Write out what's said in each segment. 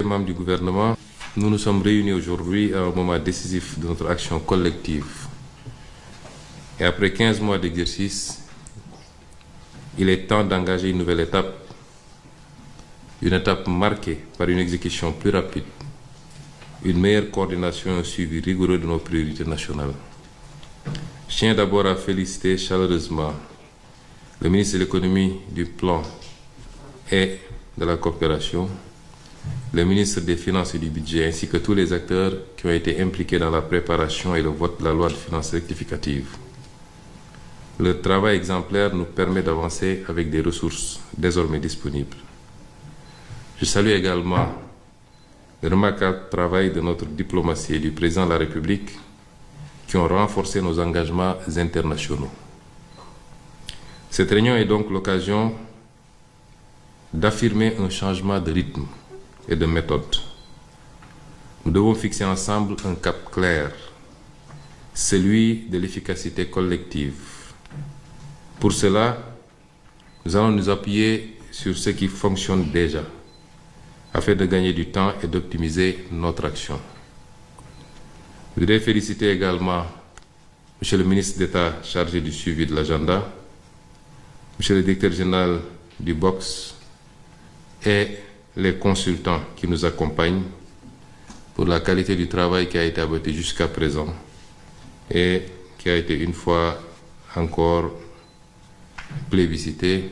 Membres du gouvernement, nous nous sommes réunis aujourd'hui à un moment décisif de notre action collective. Et après 15 mois d'exercice, il est temps d'engager une nouvelle étape, une étape marquée par une exécution plus rapide, une meilleure coordination et un suivi rigoureux de nos priorités nationales. Je tiens d'abord à féliciter chaleureusement le ministre de l'économie, du plan et de la coopération, le ministre des Finances et du Budget, ainsi que tous les acteurs qui ont été impliqués dans la préparation et le vote de la loi de finances rectificative. Le travail exemplaire nous permet d'avancer avec des ressources désormais disponibles. Je salue également le remarquable travail de notre diplomatie et du président de la République qui ont renforcé nos engagements internationaux. Cette réunion est donc l'occasion d'affirmer un changement de rythme et de méthode. Nous devons fixer ensemble un cap clair, celui de l'efficacité collective. Pour cela, nous allons nous appuyer sur ce qui fonctionne déjà, afin de gagner du temps et d'optimiser notre action. Je voudrais féliciter également M. le ministre d'État chargé du suivi de l'agenda, M. le directeur général du BOX et les consultants qui nous accompagnent pour la qualité du travail qui a été abattu jusqu'à présent et qui a été une fois encore plébiscité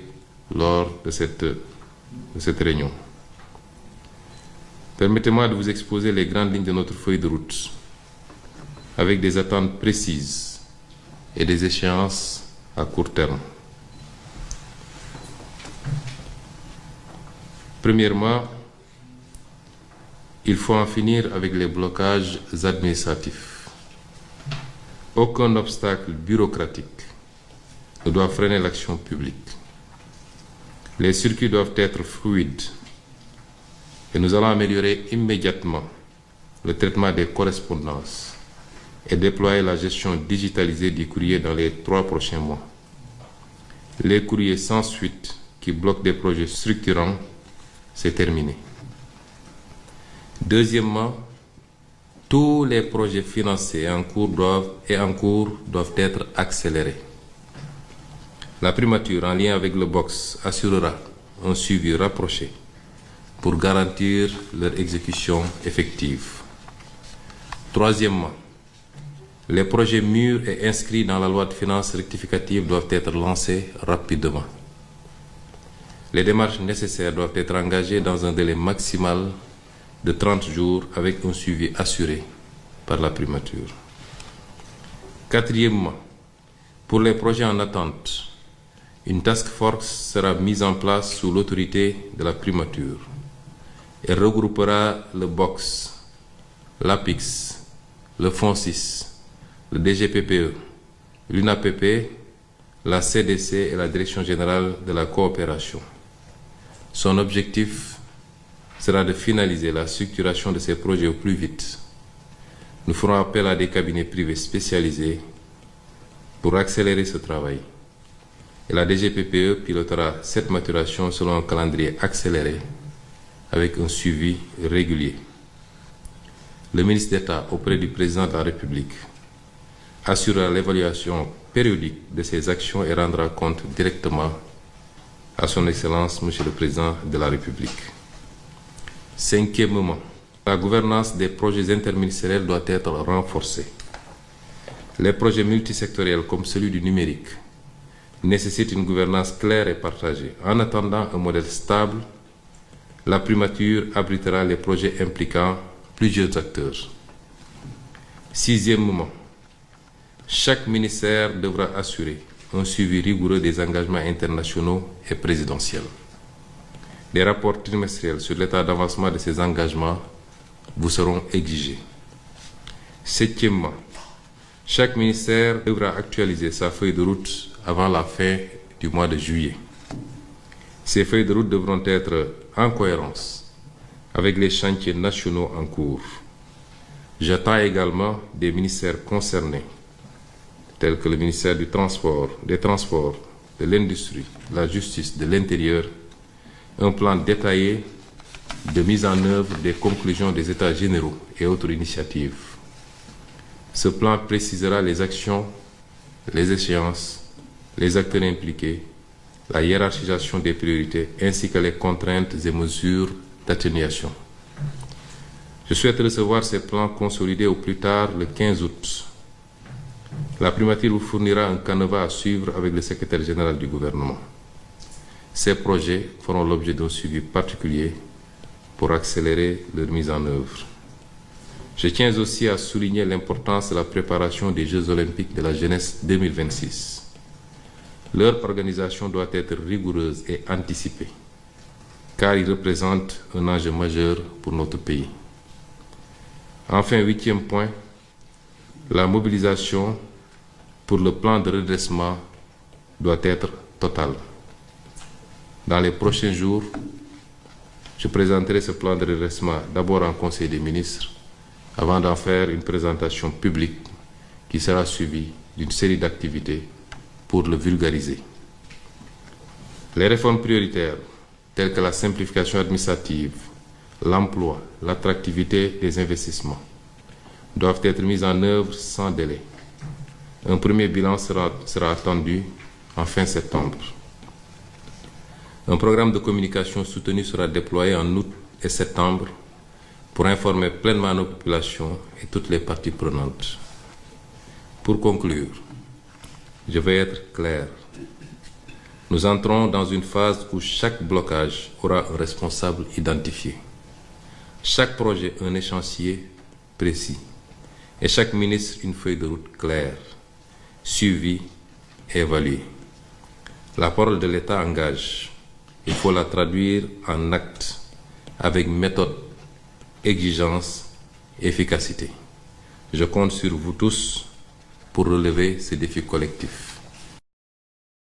lors de cette réunion. Permettez-moi de vous exposer les grandes lignes de notre feuille de route avec des attentes précises et des échéances à court terme. Premièrement, il faut en finir avec les blocages administratifs. Aucun obstacle bureaucratique ne doit freiner l'action publique. Les circuits doivent être fluides et nous allons améliorer immédiatement le traitement des correspondances et déployer la gestion digitalisée du courrier dans les 3 prochains mois. Les courriers sans suite qui bloquent des projets structurants, c'est terminé. Deuxièmement, tous les projets financés en cours doivent être accélérés. La primature, en lien avec le BOX, assurera un suivi rapproché pour garantir leur exécution effective. Troisièmement, les projets mûrs et inscrits dans la loi de finances rectificative doivent être lancés rapidement. Les démarches nécessaires doivent être engagées dans un délai maximal de 30 jours avec un suivi assuré par la primature. Quatrièmement, pour les projets en attente, une task force sera mise en place sous l'autorité de la primature et regroupera le BOX, l'APIX, le FONSIS, le DGPPE, l'UNAPP, la CDC et la Direction générale de la coopération. Son objectif sera de finaliser la structuration de ces projets au plus vite. Nous ferons appel à des cabinets privés spécialisés pour accélérer ce travail. Et la DGPPE pilotera cette maturation selon un calendrier accéléré avec un suivi régulier. Le ministre d'État auprès du président de la République assurera l'évaluation périodique de ces actions et rendra compte directement à son Excellence, Monsieur le Président de la République. Cinquièmement, la gouvernance des projets interministériels doit être renforcée. Les projets multisectoriels comme celui du numérique nécessitent une gouvernance claire et partagée. En attendant un modèle stable, la primature abritera les projets impliquant plusieurs acteurs. Sixièmement, chaque ministère devra assurer un suivi rigoureux des engagements internationaux et présidentiels. Des rapports trimestriels sur l'état d'avancement de ces engagements vous seront exigés. Septièmement, chaque ministère devra actualiser sa feuille de route avant la fin du mois de juillet. Ces feuilles de route devront être en cohérence avec les chantiers nationaux en cours. J'attends également des ministères concernés, tels que le ministère des Transports, de l'Industrie, de la Justice, de l'Intérieur, un plan détaillé de mise en œuvre des conclusions des États généraux et autres initiatives. Ce plan précisera les actions, les échéances, les acteurs impliqués, la hiérarchisation des priorités ainsi que les contraintes et mesures d'atténuation. Je souhaite recevoir ces plans consolidés au plus tard le 15 août. La primature vous fournira un canevas à suivre avec le secrétaire général du gouvernement. Ces projets feront l'objet d'un suivi particulier pour accélérer leur mise en œuvre. Je tiens aussi à souligner l'importance de la préparation des Jeux olympiques de la jeunesse 2026. Leur organisation doit être rigoureuse et anticipée, car ils représentent un enjeu majeur pour notre pays. Enfin, 8e point, la mobilisation pour le plan de redressement doit être totale. Dans les prochains jours, je présenterai ce plan de redressement d'abord en Conseil des ministres, avant d'en faire une présentation publique qui sera suivie d'une série d'activités pour le vulgariser. Les réformes prioritaires, telles que la simplification administrative, l'emploi, l'attractivité des investissements, doivent être mises en œuvre sans délai. Un premier bilan sera attendu en fin septembre. Un programme de communication soutenu sera déployé en août et septembre pour informer pleinement nos populations et toutes les parties prenantes. Pour conclure, je vais être clair. Nous entrons dans une phase où chaque blocage aura un responsable identifié. Chaque projet un échéancier précis et chaque ministre une feuille de route claire, suivie et évaluée. La parole de l'État engage. Il faut la traduire en actes avec méthode, exigence et efficacité. Je compte sur vous tous pour relever ces défis collectifs.